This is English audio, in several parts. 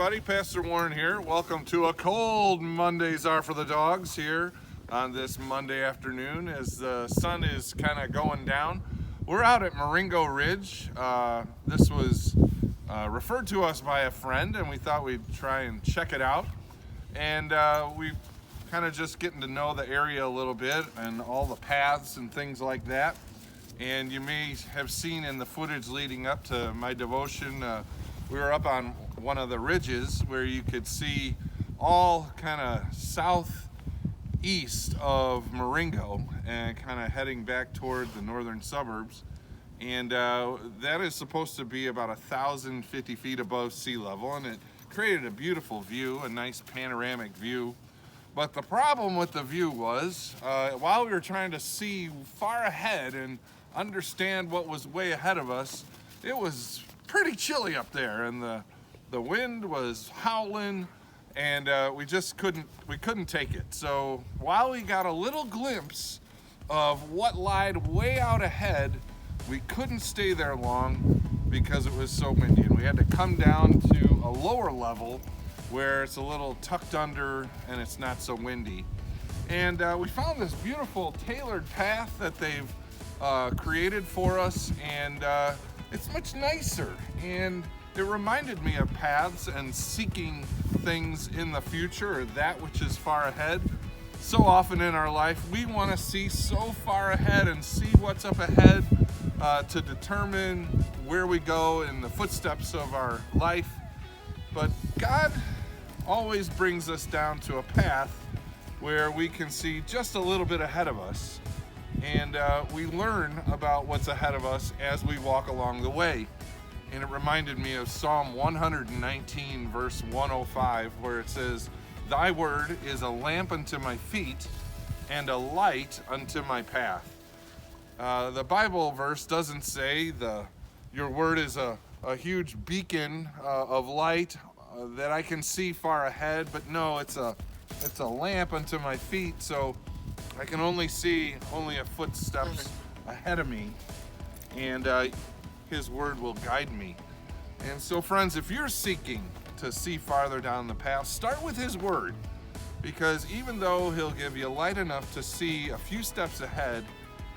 everybody, Pastor Warren here. Welcome to a cold Mondays Are for the Dogs here on this Monday afternoon as the sun is kind of going down. We're out at Marengo Ridge. This was referred to us by a friend, and we thought we'd try and check it out. And we kind of just getting to know the area a little bit and all the paths and things like that. And you may have seen in the footage leading up to my devotion, we were up on one of the ridges where you could see all kind of southeast of Marengo and kind of heading back toward the northern suburbs. And that is supposed to be about 1,050 feet above sea level, and it created a beautiful view, a nice panoramic view. But the problem with the view was, while we were trying to see far ahead and understand what was way ahead of us, it was pretty chilly up there, and the wind was howling, and we couldn't take it. So while we got a little glimpse of what lied way out ahead, we couldn't stay there long because it was so windy, and we had to come down to a lower level where it's a little tucked under and it's not so windy. And we found this beautiful tailored path that they've created for us, and it's much nicer, and it reminded me of paths and seeking things in the future, or that which is far ahead. So often in our life, we want to see so far ahead and see what's up ahead to determine where we go in the footsteps of our life. But God always brings us down to a path where we can see just a little bit ahead of us. And we learn about what's ahead of us as we walk along the way. And it reminded me of Psalm 119, verse 105, where it says, "Thy word is a lamp unto my feet and a light unto my path." The Bible verse doesn't say your word is a huge beacon of light that I can see far ahead, but no, it's a lamp unto my feet, so I can only see a footsteps ahead of me, and His word will guide me. And so, friends, if you're seeking to see farther down the path, start with His word, because even though He'll give you light enough to see a few steps ahead,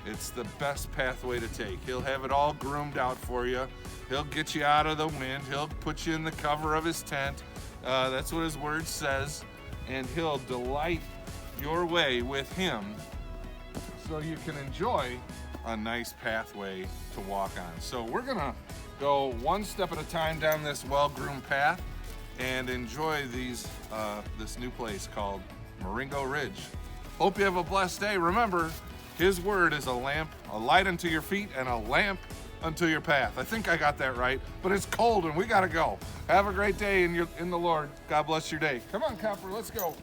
it's the best pathway to take. He'll have it all groomed out for you. He'll get you out of the wind. He'll put you in the cover of His tent. That's what His word says, and He'll delight your way with Him so you can enjoy a nice pathway to walk on. So we're gonna go one step at a time down this well-groomed path and enjoy this new place called Marengo Ridge. Hope you have a blessed day. Remember, His word is a lamp, a light unto your feet, and a lamp unto your path. I think I got that right, but it's cold and we gotta go. Have a great day in the Lord. God bless your day. Come on, Copper, let's go.